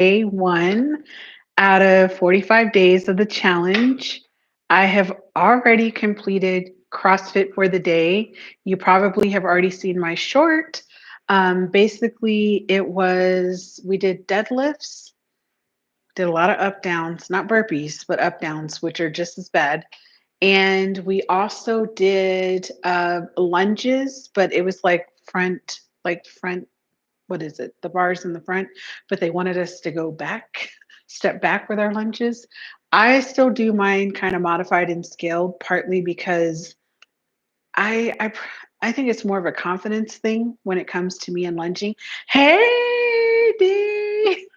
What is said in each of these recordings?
day one out of 45 days of the challenge. I have already completed CrossFit for the day. You probably have already seen my short. Basically, we did deadlifts, did a lot of up downs, not burpees, but up downs, which are just as bad. And we also did lunges, but it was like front, what is it? The bars in the front, but they wanted us to go back, step back with our lunges. I still do mine kind of modified and scaled, partly because I I pr- I think it's more of a confidence thing when it comes to me and lunging. Hey, D.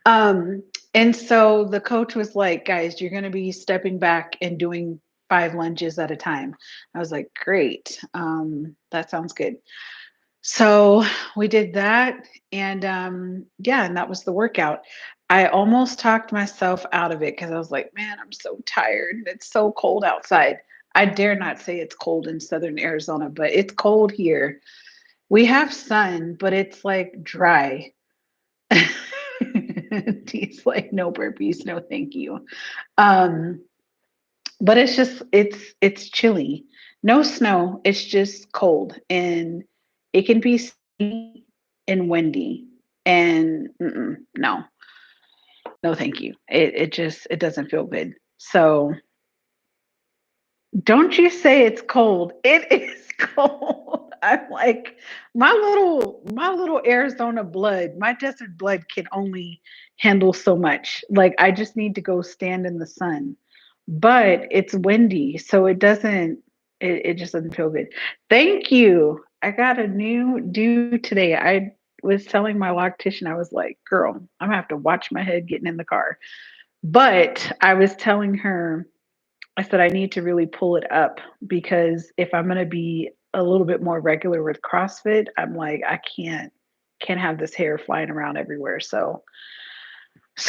Um, and so the coach was like, guys, you're going to be stepping back and doing 5 lunges at a time. I was like, great. That sounds good. So we did that. And yeah, and that was the workout. I almost talked myself out of it because I was like, man, I'm so tired. It's so cold outside. I dare not say it's cold in southern Arizona, but it's cold here. We have sun, but it's like dry. He's like, no burpees, no thank you. Um, but it's chilly. No snow, it's just cold. And it can be sunny and windy. And no, no thank you. It doesn't feel good. So don't you say it's cold. It is cold. I'm like my little Arizona blood, my desert blood can only handle so much. Like I just need to go stand in the sun. But it's windy, so it just doesn't feel good. Thank you. I got a new due today. I was telling my loctician, I was like, girl, I'm gonna have to watch my head getting in the car. But I was telling her I said I need to really pull it up because if I'm going to be a little bit more regular with CrossFit, I'm like I can't have this hair flying around everywhere. So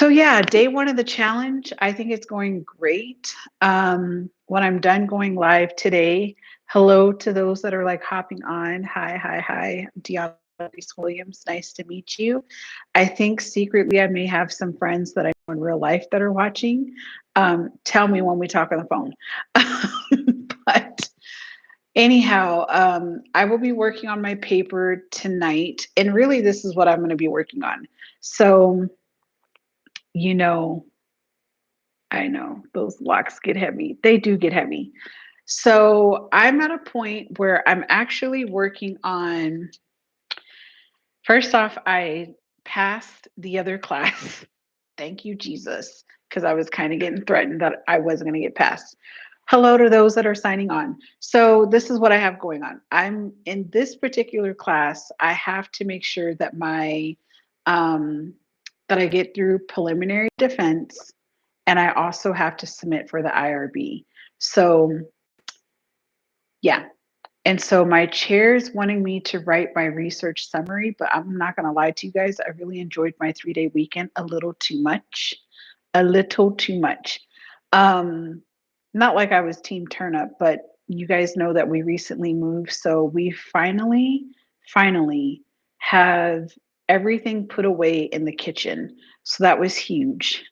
yeah, day one of the challenge, I think it's going great. When I'm done going live today, hello to those that are like hopping on. Hi, hi, hi. Diona Reese Williams, nice to meet you. I think secretly I may have some friends that I know in real life that are watching. Tell me when we talk on the phone. But anyhow, I will be working on my paper tonight. And really, this is what I'm going to be working on. So, you know, I know those locks get heavy. They do get heavy. So I'm at a point where I'm actually working on, first off, I passed the other class. Thank you, Jesus, because I was kind of getting threatened that I wasn't going to get passed. Hello to those that are signing on. So this is what I have going on. I'm in this particular class. I have to make sure that um, that I get through preliminary defense, and I also have to submit for the IRB. So yeah. And so my chair's wanting me to write my research summary, but I'm not going to lie to you guys. I really enjoyed my 3-day weekend a little too much, a little too much. Um, Not like I was team turnip, but you guys know that we recently moved. So we finally have everything put away in the kitchen. So that was huge.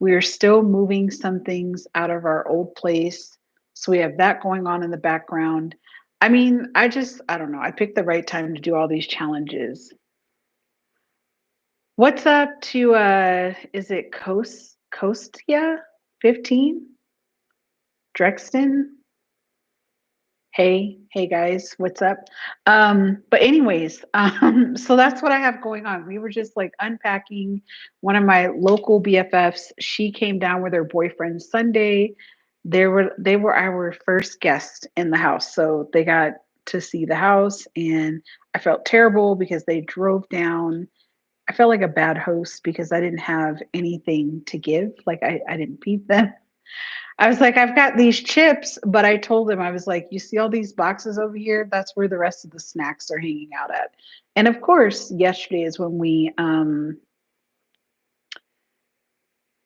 We're still moving some things out of our old place. So we have that going on in the background. I mean, I don't know. I picked the right time to do all these challenges. What's up to is it Kostia 15? Drexton? Hey guys, what's up? But anyways, so that's what I have going on. We were just like unpacking. One of my local BFFs, she came down with her boyfriend Sunday. They were our first guest in the house. So they got to see the house and I felt terrible because they drove down. I felt like a bad host because I didn't have anything to give. Like I didn't feed them. I was like, I've got these chips, but I told them, I was like, you see all these boxes over here? That's where the rest of the snacks are hanging out at. And of course, yesterday is when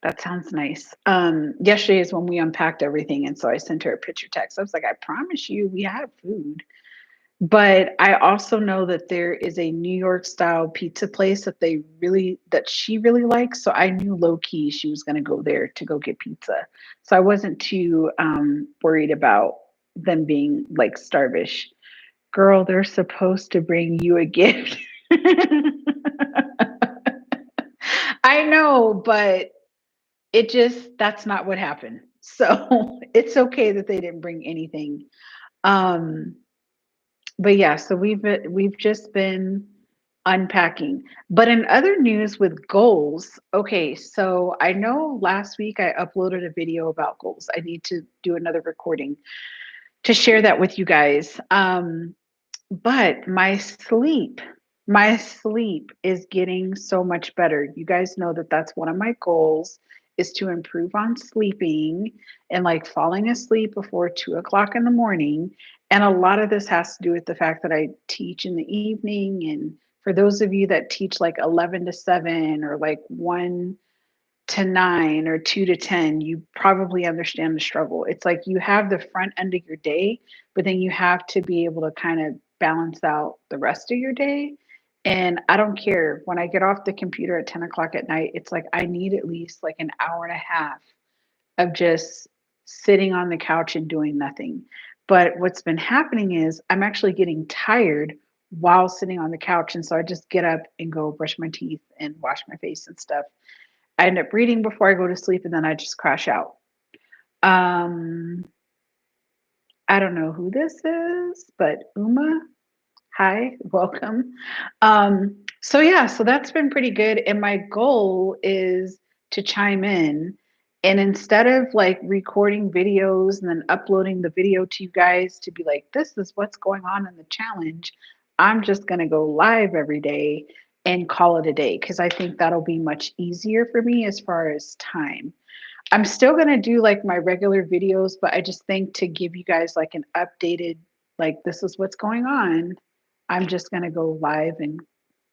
that sounds nice. Yesterday is when we unpacked everything. And so I sent her a picture text. I was like, I promise you, we have food. But I also know that there is a New York style pizza place that she really likes. So I knew low key she was going to go there to go get pizza. So I wasn't too worried about them being like starvish. Girl, they're supposed to bring you a gift. I know, but that's not what happened. So it's okay that they didn't bring anything. Um, but yeah, so we've just been unpacking. But in other news with goals, okay, so I know last week I uploaded a video about goals. I need to do another recording to share that with you guys. But my sleep is getting so much better. You guys know that that's one of my goals is to improve on sleeping and like falling asleep before 2 o'clock in the morning. And a lot of this has to do with the fact that I teach in the evening. And for those of you that teach like 11 to 7 or like 1 to 9 or 2 to 10, you probably understand the struggle. It's like you have the front end of your day, but then you have to be able to kind of balance out the rest of your day. And I don't care when I get off the computer at 10 o'clock at night, it's like I need at least like an hour and a half of just sitting on the couch and doing nothing. But what's been happening is I'm actually getting tired while sitting on the couch. And so I just get up and go brush my teeth and wash my face and stuff. I end up reading before I go to sleep and then I just crash out. Um, I don't know who this is, but Uma, hi, welcome. So yeah, so that's been pretty good. And my goal is to chime in. And instead of like recording videos and then uploading the video to you guys to be like, this is what's going on in the challenge, I'm just going to go live every day and call it a day because I think that'll be much easier for me as far as time. I'm still going to do like my regular videos, but I just think to give you guys like an updated, like, this is what's going on, I'm just going to go live and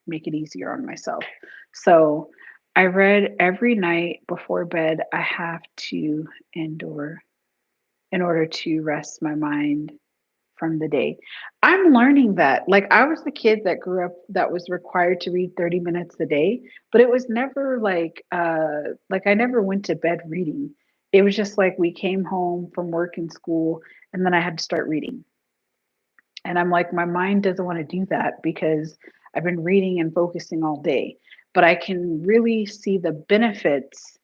make it easier on myself. So I read every night before bed, I have to endure in order to rest my mind from the day. I'm learning that. Like I was the kid that grew up that was required to read 30 minutes a day, but it was never like I never went to bed reading. It was just like we came home from work and school and then I had to start reading. And I'm like my mind doesn't want to do that because I've been reading and focusing all day. But I can really see the benefits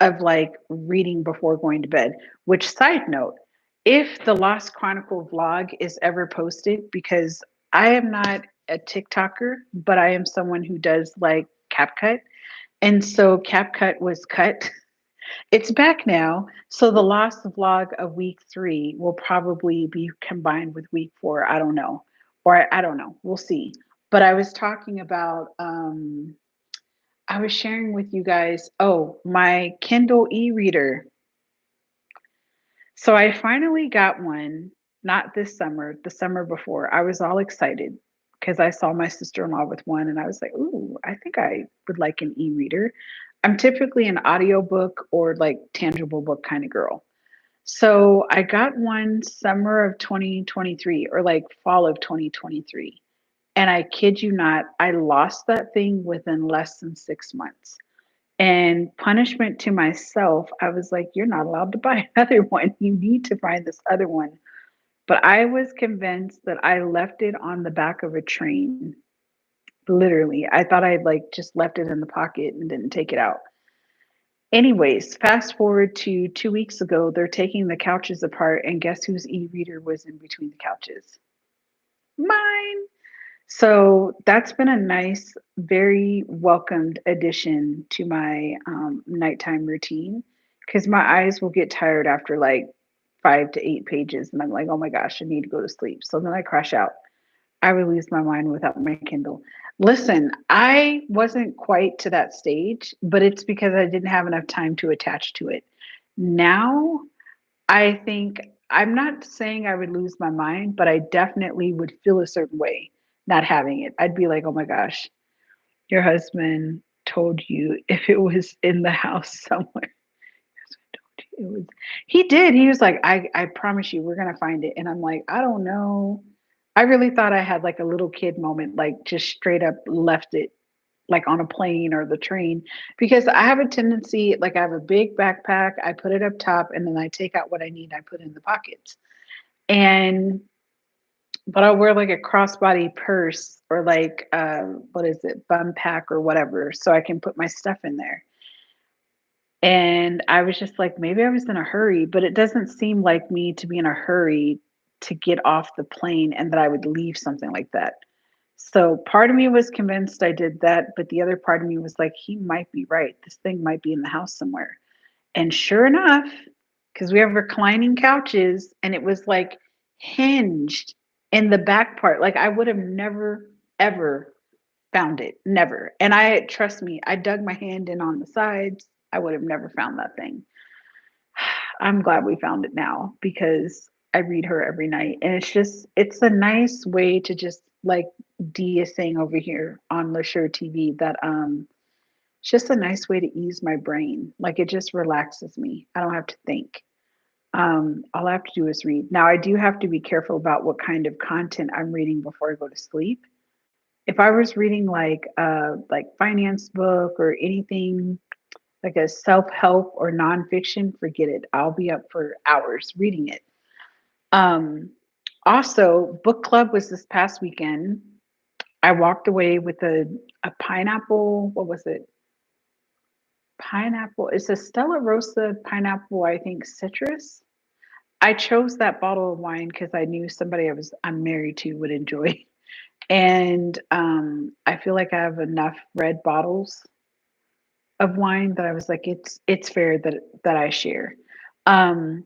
of like reading before going to bed. Which side note, if the Lost Chronicle vlog is ever posted, because I am not a TikToker, but I am someone who does like CapCut. And so CapCut was cut. It's back now. So the Lost vlog of week 3 will probably be combined with week 4. I don't know. Or I don't know. We'll see. But I was talking about I was sharing with you guys, oh, my Kindle e-reader. So I finally got one, not this summer, the summer before. I was all excited because I saw my sister-in-law with one and I was like, "Ooh, I think I would like an e-reader." I'm typically an audiobook or like tangible book kind of girl. So I got one summer of 2023 or like fall of 2023. And I kid you not, I lost that thing within less than 6 months. And punishment to myself, I was like, you're not allowed to buy another one. You need to find this other one. But I was convinced that I left it on the back of a train. Literally. I thought I'd like just left it in the pocket and didn't take it out. Anyways, fast forward to 2 weeks ago, they're taking the couches apart, and guess whose e reader was in between the couches? Mine. So that's been a nice, very welcomed addition to my nighttime routine because my eyes will get tired after like 5 to 8 pages. And I'm like, oh my gosh, I need to go to sleep. So then I crash out. I would lose my mind without my Kindle. Listen, I wasn't quite to that stage, but it's because I didn't have enough time to attach to it. Now I think I'm not saying I would lose my mind, but I definitely would feel a certain way not having it. I'd be like, "Oh my gosh, your husband told you if it was in the house somewhere." It was, he did. He was like, I promise you, we're gonna find it. And I'm like, I don't know. I really thought I had like a little kid moment, like just straight up left it like on a plane or the train because I have a tendency, like I have a big backpack, I put it up top and then I take out what I need, I put in the pockets. And but I'll wear like a crossbody purse or like what is it, bum pack or whatever, so I can put my stuff in there. And I was just like, maybe I was in a hurry, but it doesn't seem like me to be in a hurry to get off the plane and that I would leave something like that. So part of me was convinced I did that, but the other part of me was like, he might be right. This thing might be in the house somewhere. And sure enough, because we have reclining couches and it was like hinged in the back part, like I would have never, ever found it. Never. And I, trust me, I dug my hand in on the sides. I would have never found that thing. I'm glad we found it now because I read her every night. And it's just, it's a nice way to just like Dee is saying over here on LaSure TV that it's just a nice way to ease my brain. Like it just relaxes me. I don't have to think. All I have to do is read. Now I do have to be careful about what kind of content I'm reading before I go to sleep. If I was reading like finance book or anything like a self-help or nonfiction, forget it. I'll be up for hours reading it. Um, Also, book club was this past weekend. I walked away with a pineapple. What was it? Pineapple. It's a Stella Rosa pineapple, I think, citrus. I chose that bottle of wine because I knew somebody I'm married to would enjoy. And I feel like I have enough red bottles of wine that I was like, it's fair that I share. Um,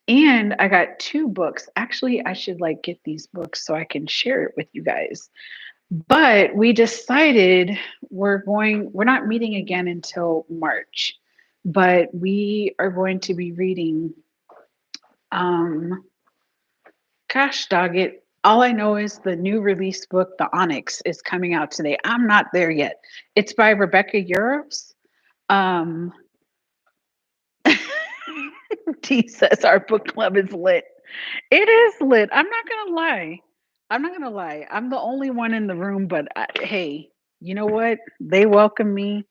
and I got two books. Actually, I should like get these books so I can share it with you guys. But we decided we're not meeting again until March, but we are going to be reading um gosh dog it. All I know is the new release book, The Onyx, is coming out today. I'm not there yet. It's by Rebecca Yarros. Um T says our book club is lit. It is lit. I'm not gonna lie. I'm not gonna lie. I'm the only one in the room, but hey, you know what? They welcome me,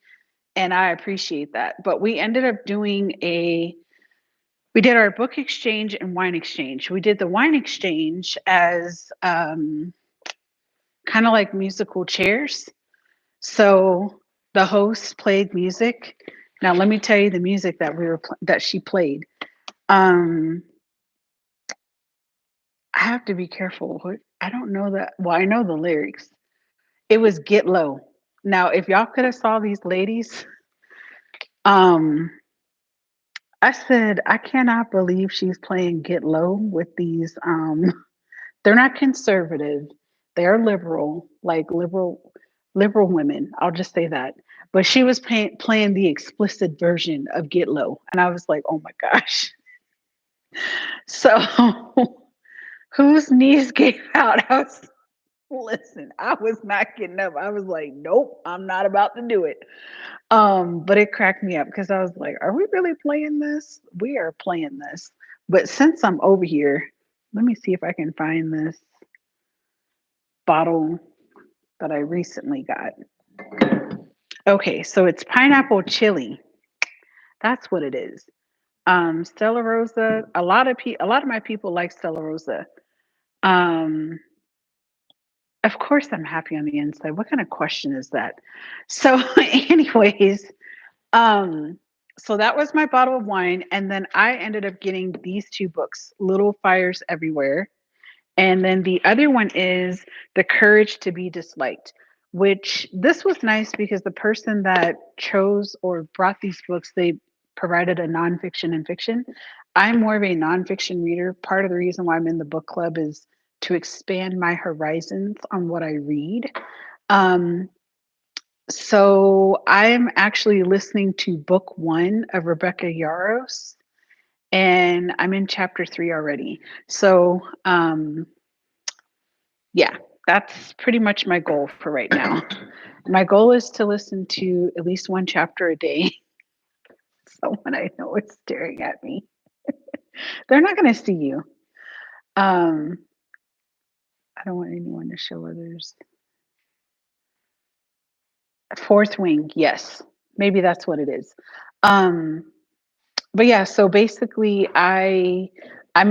and I appreciate that. But we ended up we did our book exchange and wine exchange. We did the wine exchange as kind of like musical chairs. So the host played music. Now let me tell you the music that that she played. Um, I have to be careful. I don't know that. Well, I know the lyrics. It was "Get Low." Now, if y'all could have saw these ladies, um, I said I cannot believe she's playing "Get Low" with these. They're not conservative. They're liberal, like liberal women. I'll just say that. But she was playing the explicit version of "Get Low," and I was like, "Oh my gosh!" So, whose knees gave out? Listen, I was not getting up. I was like, nope, I'm not about to do it. But it cracked me up because I was like, are we really playing this? We are playing this. But since I'm over here, let me see if I can find this bottle that I recently got. Okay, so it's pineapple chili. That's what it is. Stella Rosa. A lot of my people like Stella Rosa. Um, of course, I'm happy on the inside. What kind of question is that? So, anyways, Um, so that was my bottle of wine, and then I ended up getting these two books, Little Fires Everywhere, and then the other one is The Courage to Be Disliked, which this was nice because the person that chose or brought these books, they provided a nonfiction and fiction. I'm more of a nonfiction reader. Part of the reason why I'm in the book club is to expand my horizons on what I read. Um, so I'm actually listening to book one of Rebecca Yarros, and I'm in chapter three already. So yeah, that's pretty much my goal for right now. My goal is to listen to at least one chapter a day. Someone I know is staring at me. They're not going to see you. Um, I don't want anyone to show others. Fourth wing, yes. Maybe that's what it is. Um, but yeah, so basically I'm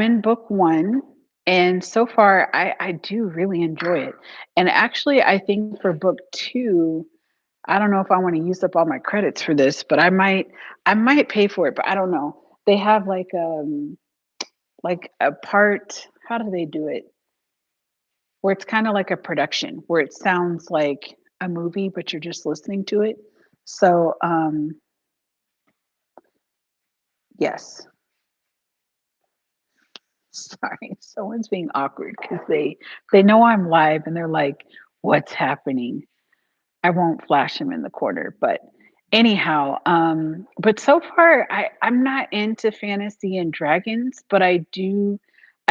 in book 1 and so far I do really enjoy it. And actually I think for book 2, I don't know if I want to use up all my credits for this, but I might pay for it, but I don't know. They have like a part, how do they do it? Where it's kind of like a production where it sounds like a movie but you're just listening to it. So, yes. Sorry, someone's being awkward because they know I'm live and they're like, "What's happening?" I won't flash them in the corner, but anyhow, but so far I'm not into fantasy and dragons, but I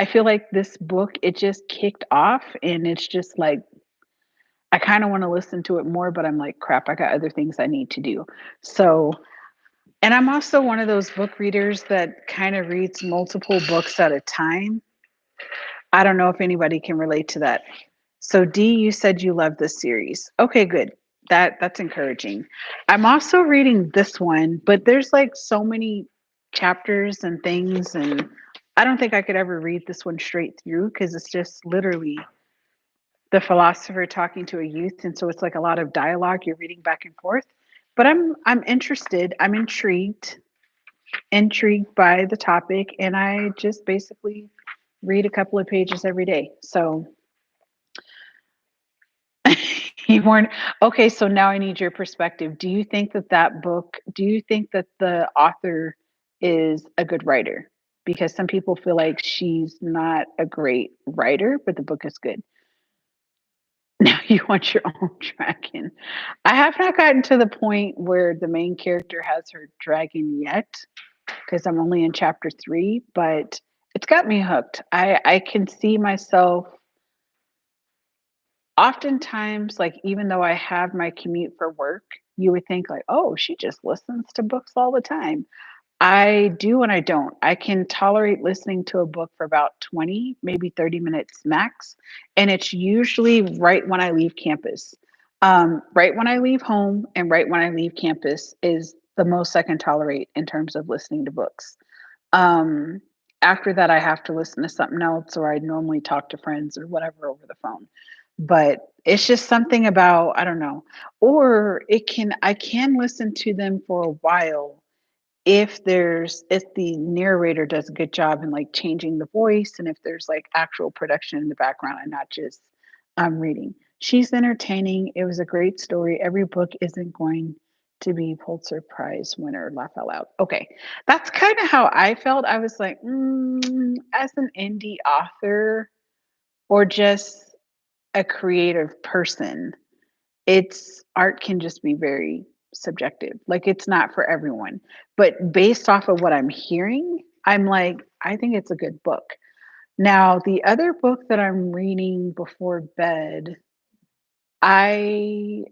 feel like this book it just kicked off and it's just like I kind of want to listen to it more, but I'm like, crap, I got other things I need to do. So, and I'm also one of those book readers that kind of reads multiple books at a time. I don't know if anybody can relate to that. So D, you said you love this series. Okay, good. That's encouraging. I'm also reading this one, but there's like so many chapters and things and I don't think I could ever read this one straight through because it's just literally the philosopher talking to a youth and so it's like a lot of dialogue you're reading back and forth. But I'm interested. I'm intrigued by the topic and I just basically read a couple of pages every day. So you weren't okay. So now I need your perspective. Do you think that the author is a good writer? Because some people feel like she's not a great writer, but the book is good. Now you want your own dragon. I have not gotten to the point where the main character has her dragon yet because I'm only in chapter 3, but it's got me hooked. I can see myself oftentimes, like, even though I have my commute for work, you would think like, "Oh, she just listens to books all the time." I do and I don't. I can tolerate listening to a book for about 20, maybe 30 minutes max, and it's usually right when I leave campus. Right when I leave home and right when I leave campus is the most I can tolerate in terms of listening to books. Um, After that, I have to listen to something else, or I normally talk to friends or whatever over the phone. But it's just something about I don't know. Or I can listen to them for a while if the narrator does a good job in like changing the voice and if there's like actual production in the background and not just reading. She's entertaining. It was a great story. Every book isn't going to be Pulitzer Prize winner, laugh out loud. Okay. That's kind of how I felt. I was like, as an indie author or just a creative person, it's art can just be very subjective. Like it's not for everyone. But based off of what I'm hearing, I'm like, I think it's a good book. Now, the other book that I'm reading before bed,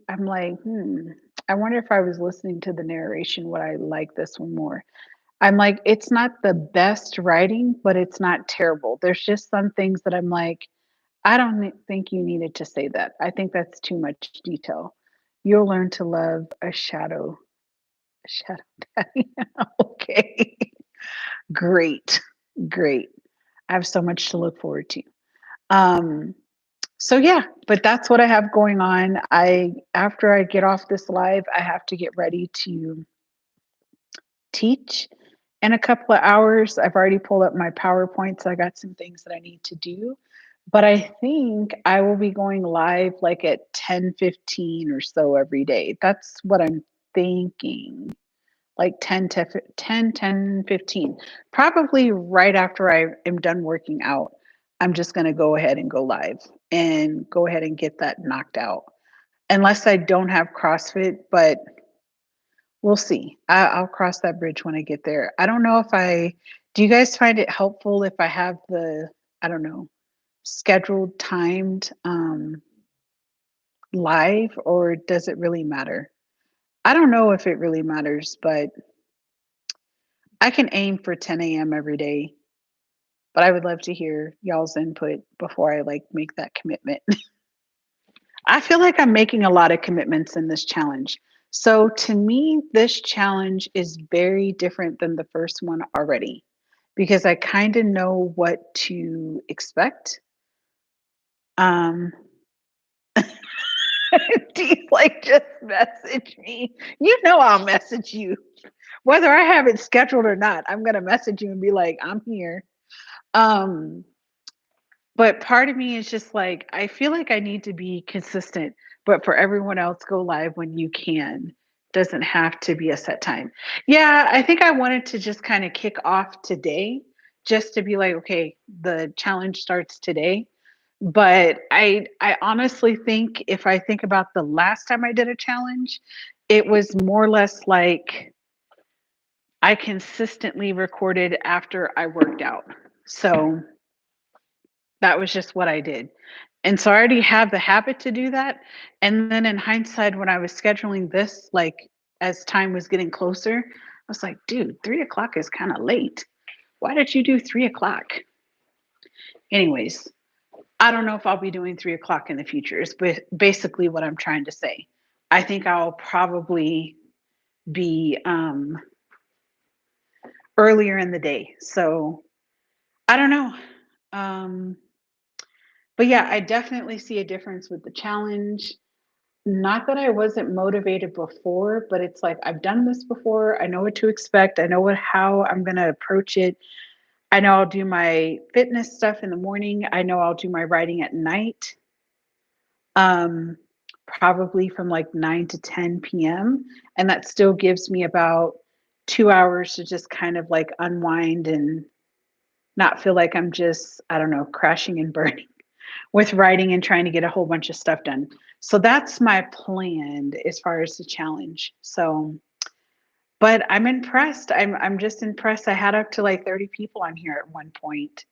I'm like, I wonder if I was listening to the narration, would I like this one more? I'm like, it's not the best writing, but it's not terrible. There's just some things that I'm like, I don't think you needed to say that. I think that's too much detail. You'll learn to love a shadow daddy. Okay. Great. Great. I have so much to look forward to. Um, so yeah, but that's what I have going on. I after I get off this live, I have to get ready to teach in a couple of hours. I've already pulled up my PowerPoint, so I got some things that I need to do. But I think I will be going live like at 10:15 or so every day. That's what I'm thinking. Like 10:15. Probably right after I am done working out. I'm just going to go ahead and go live and go ahead and get that knocked out. Unless I don't have CrossFit, but we'll see. I'll cross that bridge when I get there. I don't know if I do you guys find it helpful if I have I don't know, scheduled timed live or does it really matter? I don't know if it really matters, but I can aim for 10 a.m. every day. But I would love to hear y'all's input before I like make that commitment. I feel like I'm making a lot of commitments in this challenge. So to me, this challenge is very different than the first one already because I kind of know what to expect. Um, do you like just message me? You know I'll message you. Whether I have it scheduled or not, I'm gonna message you and be like, I'm here. Um, But part of me is just like, I feel like I need to be consistent, but for everyone else, go live when you can. Doesn't have to be a set time. Yeah, I think I wanted to just kind of kick off today, just to be like, okay, the challenge starts today. But I honestly think if I think about the last time I did a challenge, it was more or less like I consistently recorded after I worked out. So that was just what I did. And so I already have the habit to do that. And then in hindsight, when I was scheduling this, like as time was getting closer, I was like, dude, 3 o'clock is kind of late. Why did you do 3 o'clock? Anyways, I don't know if I'll be doing 3 o'clock in the future, is basically what I'm trying to say. I think I'll probably be earlier in the day. So I don't know. Um, but yeah, I definitely see a difference with the challenge. Not that I wasn't motivated before, but it's like I've done this before. I know what to expect. I know how I'm going to approach it. I know I'll do my fitness stuff in the morning. I know I'll do my writing at night. Um Probably from like 9 to 10 p.m. And that still gives me about 2 hours to just kind of like unwind and not feel like I'm just, I don't know, crashing and burning with writing and trying to get a whole bunch of stuff done. So that's my plan as far as the challenge. So, but I'm impressed. I'm just impressed. I had up to like 30 people on here at one point,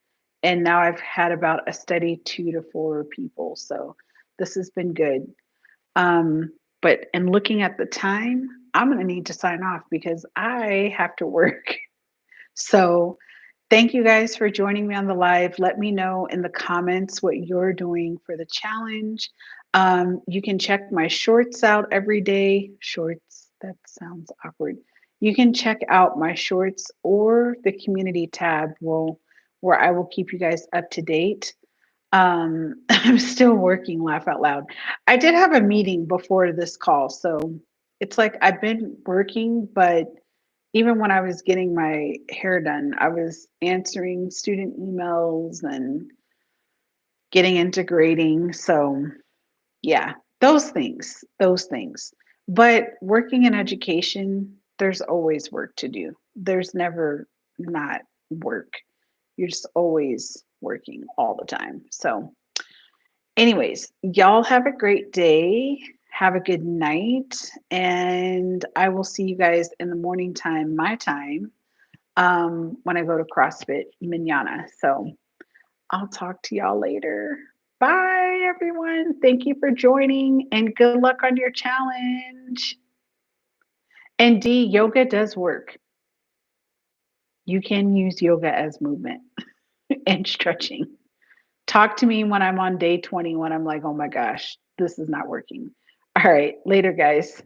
and now I've had about a steady 2 to 4 people. So this has been good. But in looking at the time, I'm gonna need to sign off because I have to work. So thank you guys for joining me on the live. Let me know in the comments what you're doing for the challenge. You can check my shorts out every day. Shorts, that sounds awkward. You can check out my shorts or the community tab where I will keep you guys up to date. I'm still working, laugh out loud. I did have a meeting before this call, so it's like I've been working, but even when I was getting my hair done, I was answering student emails and getting into grading. So, yeah, those things. But working in education, there's always work to do. There's never not work. You're just always working all the time. So, anyways, y'all have a great day. Have a good night. And I will see you guys in the morning time, my time, when I go to CrossFit Manana. So I'll talk to y'all later. Bye, everyone. Thank you for joining and good luck on your challenge. And D, yoga does work. You can use yoga as movement and stretching. Talk to me when I'm on day 20 when I'm like, oh my gosh, this is not working. All right, later, guys.